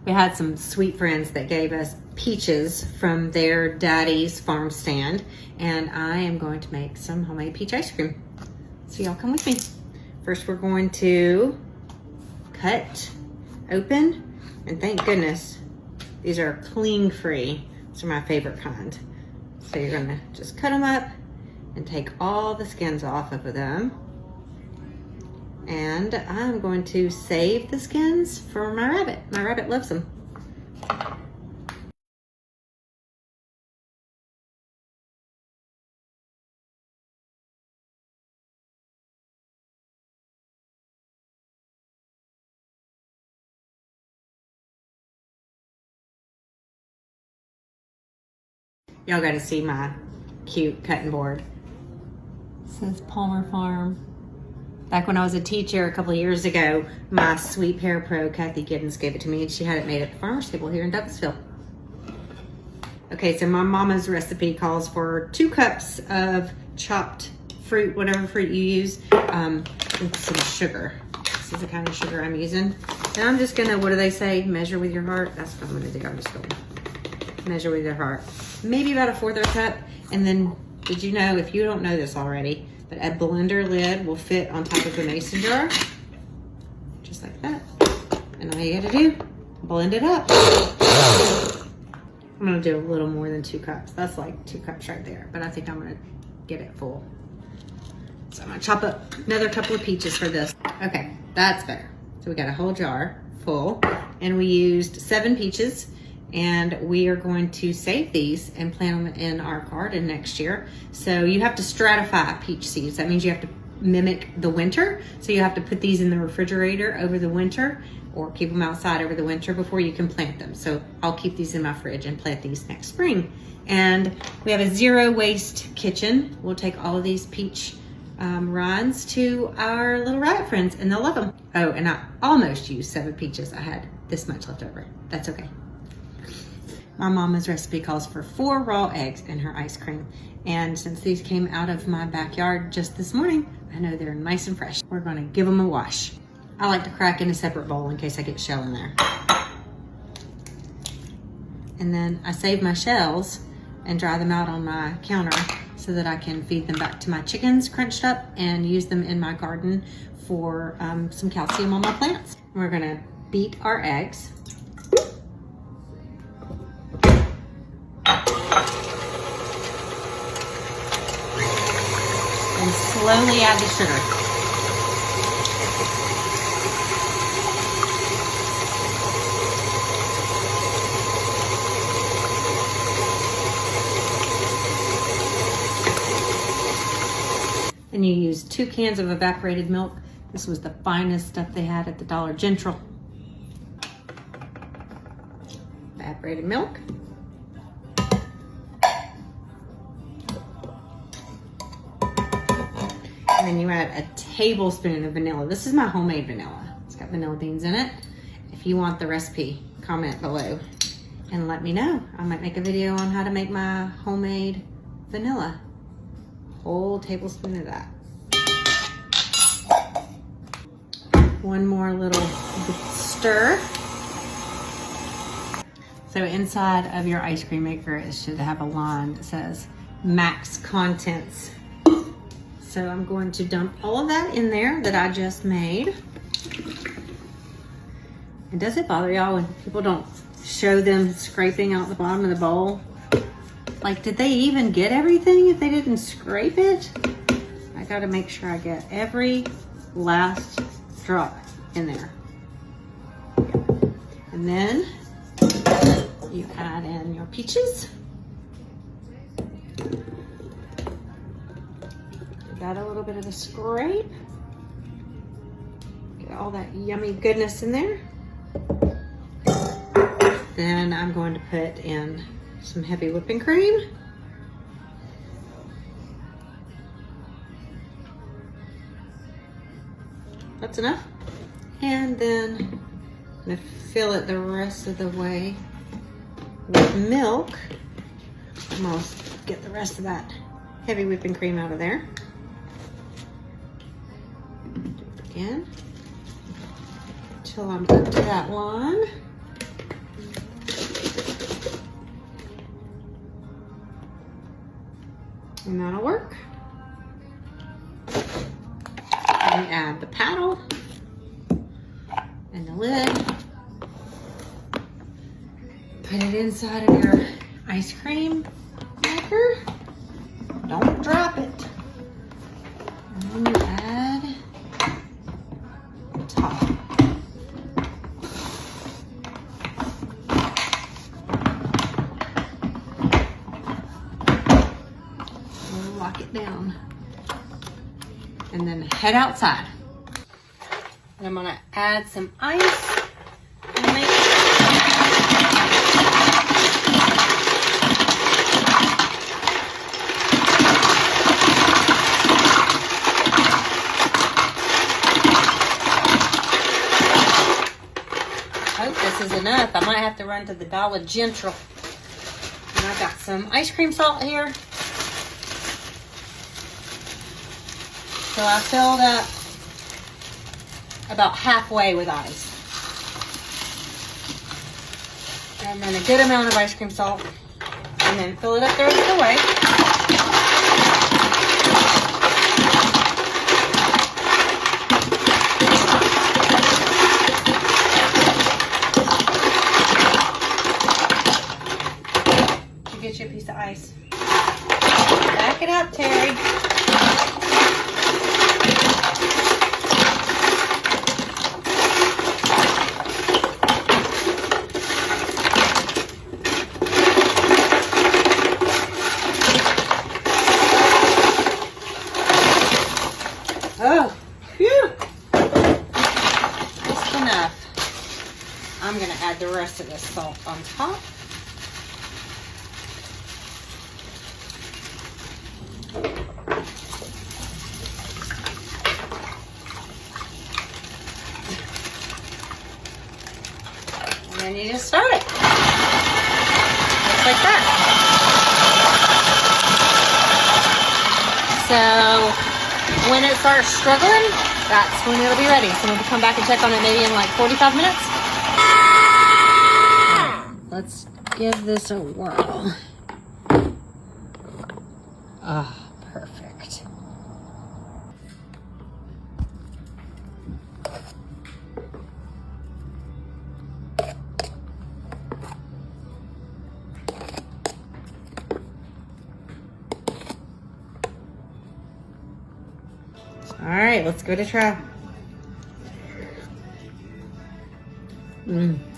We had some sweet friends that gave us peaches from their daddy's farm stand, and I am going to make some homemade peach ice cream. So y'all come with me. First we're going to cut open, and thank goodness these are cling free. These are my favorite kind. So you're gonna just cut them up and take all the skins off of them. And I'm going to save the skins for my rabbit. My rabbit loves them. Y'all got to see my cute cutting board. It says Palmer Farm. Back when I was a teacher a couple of years ago, my sweet hair pro, Kathy Giddens, gave it to me, and she had it made at the farmer's table here in Douglasville. Okay, so my mama's recipe calls for 2 cups of chopped fruit, whatever fruit you use, with some sugar. This is the kind of sugar I'm using. And I'm just gonna, what do they say? Measure with your heart? That's what I'm gonna do. I'm just gonna measure with your heart. Maybe about a 1/4 cup. And then, did you know, if you don't know this already, but a blender lid will fit on top of the mason jar, just like that. And all you gotta do, blend it up. I'm gonna do a little more than 2 cups. That's like 2 cups right there, but I think I'm gonna get it full. So I'm gonna chop up another couple of peaches for this. Okay, that's better. So we got a whole jar full, and we used 7 peaches. And we are going to save these and plant them in our garden next year. So you have to stratify peach seeds. That means you have to mimic the winter. So you have to put these in the refrigerator over the winter, or keep them outside over the winter before you can plant them. So I'll keep these in my fridge and plant these next spring. And we have a 0 waste kitchen. We'll take all of these peach rinds to our little rabbit friends, and they'll love them. Oh, and I almost used 7 peaches. I had this much left over. That's okay. My mama's recipe calls for 4 raw eggs in her ice cream. And since these came out of my backyard just this morning, I know they're nice and fresh. We're gonna give them a wash. I like to crack in a separate bowl in case I get shell in there. And then I save my shells and dry them out on my counter so that I can feed them back to my chickens crunched up and use them in my garden for some calcium on my plants. We're gonna beat our eggs. And slowly add the sugar. And you use 2 cans of evaporated milk. This was the finest stuff they had at the Dollar General. Evaporated milk. And then you add a tablespoon of vanilla. This is my homemade vanilla. It's got vanilla beans in it. If you want the recipe, comment below and let me know. I might make a video on how to make my homemade vanilla. Whole tablespoon of that. One more little stir. So inside of your ice cream maker, it should have a line that says max contents. So I'm going to dump all of that in there that I just made. And does it bother y'all when people don't show them scraping out the bottom of the bowl? Like, did they even get everything if they didn't scrape it? I gotta make sure I get every last drop in there. And then you add in your peaches. Got a little bit of a scrape. Get all that yummy goodness in there. Then I'm going to put in some heavy whipping cream. That's enough. And then I'm gonna fill it the rest of the way with milk. I'm gonna get the rest of that heavy whipping cream out of there. Do it again until I'm up to that line. And that'll work. And we add the paddle and the lid. Put it inside of your ice cream maker. Don't drop it. And then you add the top. We'll lock it down. And then head outside. And I'm gonna add some ice. This is enough. I might have to run to the Dollar General. And I've got some ice cream salt here. So I filled up about halfway with ice. And then a good amount of ice cream salt. And then fill it up the rest of the way. Get you a piece of ice. Back it up, Terry. Oh, phew. Just enough. I'm going to add the rest of this salt on top. And you just start it. Just like that. So when it starts struggling, that's when it'll be ready. So we'll come back and check on it maybe in like 45 minutes. Let's give this a whirl. Ah, perfect. All right, let's give it a try.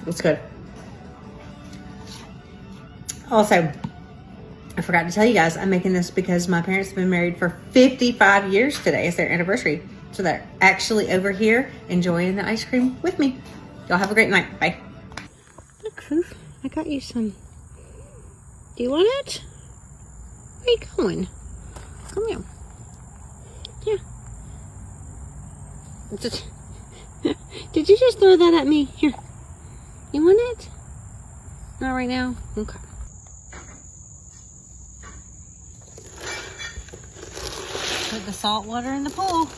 It's good. Also, I forgot to tell you guys, I'm making this because my parents have been married for 55 years today. It's their anniversary. So they're actually over here enjoying the ice cream with me. Y'all have a great night. Bye. Look, Foof, I got you some. Do you want it? Where are you going? Come here. Yeah. Did you just throw that at me? Here. You want it? Not right now? Okay. Put the salt water in the pool.